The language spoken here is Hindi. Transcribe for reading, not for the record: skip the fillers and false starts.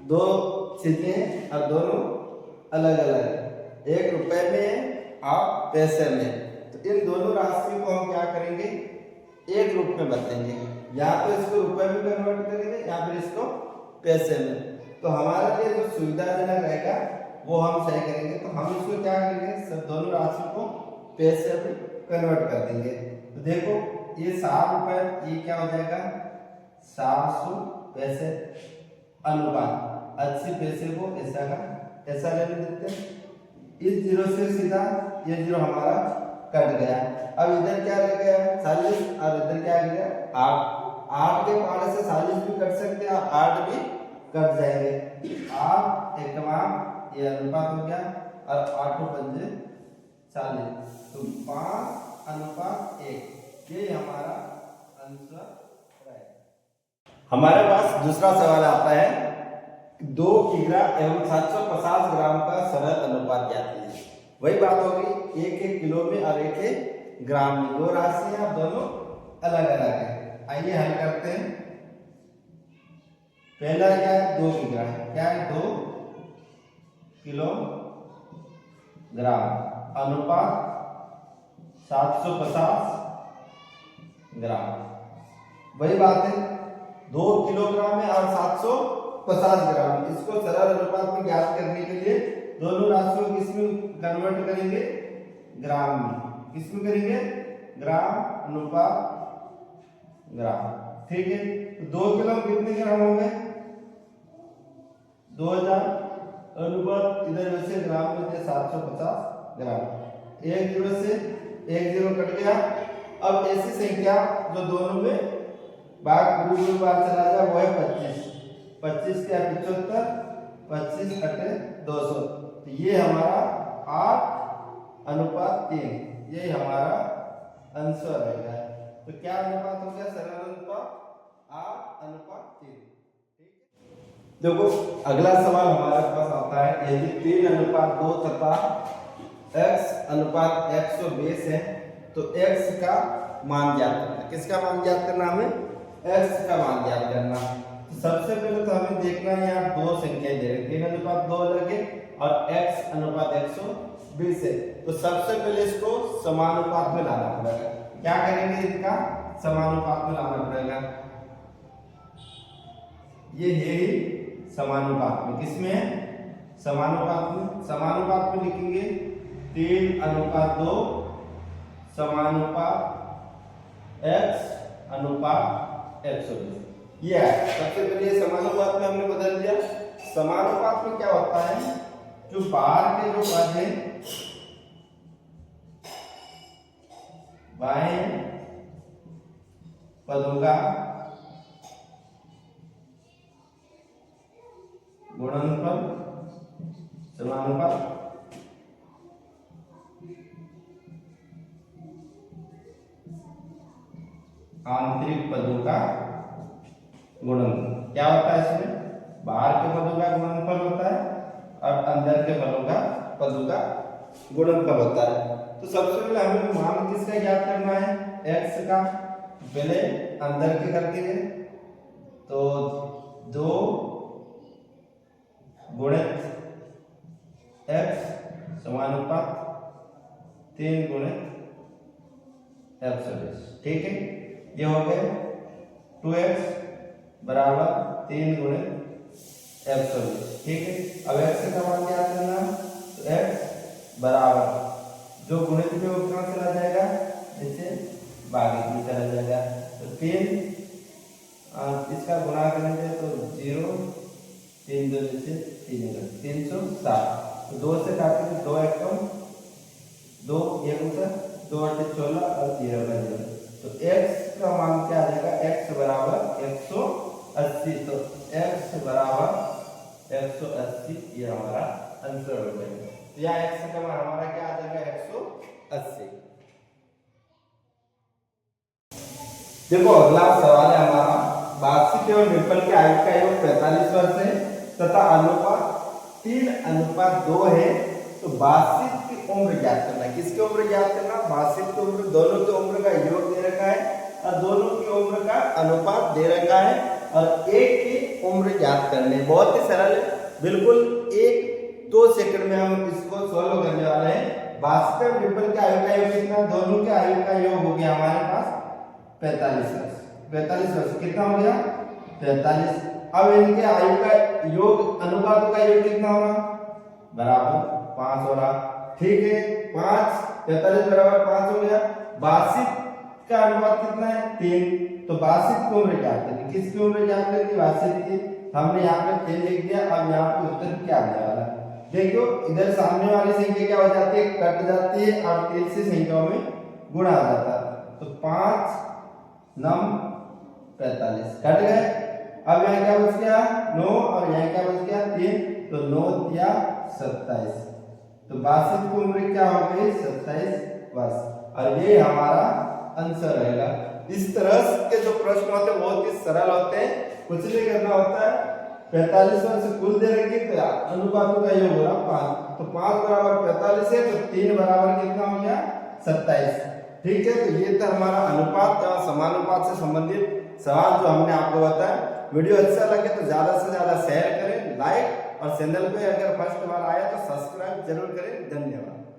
दो चीजें और दोनों अलग अलग, 1 रुपए में और पैसे में। तो इन दोनों राशियों को हम क्या करेंगे, एक रूप में बदलेंगे, या तो इसको रुपए में कन्वर्ट करेंगे या फिर इसको पैसे में। तो हमारे लिए जो सुविधाजनक रहेगा वो हम सही करेंगे। तो हम इसको क्या करेंगे, सब दोनों राशि को पैसे में कन्वर्ट कर देंगे। तो देखो ये 7 रुपए, ये क्या हो जाएगा 700 पैसे अनुपात 80 पैसे को ऐसा का ऐसा ले देते हैं। इस जीरो से सीधा ये जीरो हमारा कट गया। अब इधर क्या रह गया 40 और इधर क्या रह गया 8। 8 के पारे से 40 भी कट सकते हैं और 8 भी कट जाएंगे। 8 एकमाम ये अनुपात हो गया और 8 पंजे 40, तो 5:1 ये हमारा आंसर है। हमारे पास दूसरा सवाल आता है, 2 किग्रा एवं 750 ग्राम का सरल अनुपात ज्ञात कीजिए। वही बात होगी, 1 किलो में और 1 ग्राम में, दो राशियां दोनों अलग अलग है। आइए हल करते हैं। पहला क्या है 2 किग्रा, क्या है 2 किलो ग्राम अनुपात 750 ग्राम। वही बात है 2 किलोग्राम में और 750 ग्राम, इसको सरल अनुपात में ज्ञात करने के लिए दोनों राशियों को किसमें कन्वर्ट करेंगे, ग्राम में। किसमें करेंगे, ग्राम अनुपात ग्राम। ठीक है, तो 2 किलो कितने ग्राम होंगे 2000 अनुपात इधर वैसे ग्राम में थे 750 ग्राम। 1 जीरो से 1 जीरो कट गया। अब ऐसी संख्या जो दोनों में भाग गुरु बार चला जाए वो है 25। 25 क्या 75, 25 कटे 200, तो ये हमारा 8:3 ये हमारा आंसर रहेगा। तो क्या अनुपात हो गया, सरल अनुपात 8:3। देखो अगला सवाल हमारे पास आता है, यदि 3:2 तथा x:120 है तो x का मान ज्ञात करना। किसका मान ज्ञात करना, हमें x का मान ज्ञात करना। तो सबसे पहले तो हमें देखना है यहाँ दो संख्याएं दे रही, 3:2 लगे और x:120 है। तो सबसे पहले इसको समानुपात में लाना पड़ेगा। क्या करेंगे, इनका समानुपात में लाना पड़ेगा। ये है ही समानुपात में, किसमें है समानुपात में। समानुपात में लिखेंगे 3:2 समानुपात x:120। ये है सबसे पहले समानुपात में हमने बदल दिया। समानुपात में क्या होता है, जो बाहर के जो पद है बाएं पदों का गुणनफल समानुपात आंतरिक पदों का गुणनफल। क्या होता है इसमें, बाहर के पदों का गुणनफल होता है और अंदर के पदों का गुणनफल होता है। तो सबसे पहले हमें मान किसका ज्ञात करना है, x का। पहले अंदर के करते हैं, तो 2 गुणित x समानुपात 3 गुणित x:120। ठीक है, ये हो गए 2x बराबर 3 गुणित x:120। ठीक है, अब x का मान क्या करना, तो x बराबर जो गुणित में वो कहाँ चला जाएगा, जैसे भागित में चला जाएगा। तो 3 इसका गुणा करेंगे तो 0 3 2 से 360। तो 2 से काटेंगे 2 एकम 2 1 2 8 16 और 0 का 0। तो x का मान क्या आ जाएगा, x बराबर 180। तो x बराबर 180 ये हमारा आंसर हो जाएगा। तो यहाँ x का मान हमारा क्या आ जाएगा 180। देखो अगला सवाल है हमारा, वार्षिक एवं विपल की आयु का योग 45 वर्ष है तथा अनुपात 3:2 है। तो वार्षिक की उम्र ज्ञात करना। किसकी उम्र ज्ञात करना, वार्षिक की उम्र, दोनों की उम्र का योग दे रखा है और दोनों की उम्र का अनुपात दे रखा है और एक की उम्र ज्ञात करना। करनी है। बहुत ही सरल है, बिल्कुल 1-2 सेकंड में हम इसको सॉल्व करने वाले हैं। 62 और डिंपल के आयु का योग कितना, दोनों के आयु का योग हो गया हमारे पास 45 वर्ष। 45 वर्ष कितना हो गया 45। अब इनके आयु का योग अनुपातों का योग कितना होगा, बराबर 5 हो रहा। ठीक है, 5 45 बराबर 5 हो गया। 62 का अनुपात कितना है 3, तो 62 की उम्र ज्ञात करनी, किसकी उम्र ज्ञात करनी, 62 की। हमने यहाँ पे 3 लिख दिया। अब यहाँ पे उत्तर क्या आने वाला, देखो इधर सामने वाली संख्या क्या हो जाती है, कट जाती है और 3 से संख्याओं में गुणा आ जाता है। तो 5 9 45 कट गए। अब यहाँ क्या बच गया 9 और यहाँ क्या बच गया 3, तो 9 या 27। तो 62 की उम्र क्या हो गई 27 वर्ष, और ये हमारा आंसर रहेगा। इस तरह के जो प्रश्न होते हैं बहुत ही सरल होते हैं, कुछ नहीं करना होता है। 45 वर्ष कुल दे रखी, तो अनुपातों का योग हो रहा 5, तो 5 बराबर 45 है, तो 3 बराबर कितना हो गया 27। ठीक है, तो ये था हमारा अनुपात या समानुपात से संबंधित सवाल जो हमने आपको बताया। वीडियो अच्छा लगे तो ज्यादा से ज्यादा शेयर करें, लाइक, और चैनल पे अगर फर्स्ट बार आया तो सब्सक्राइब जरूर करें। धन्यवाद।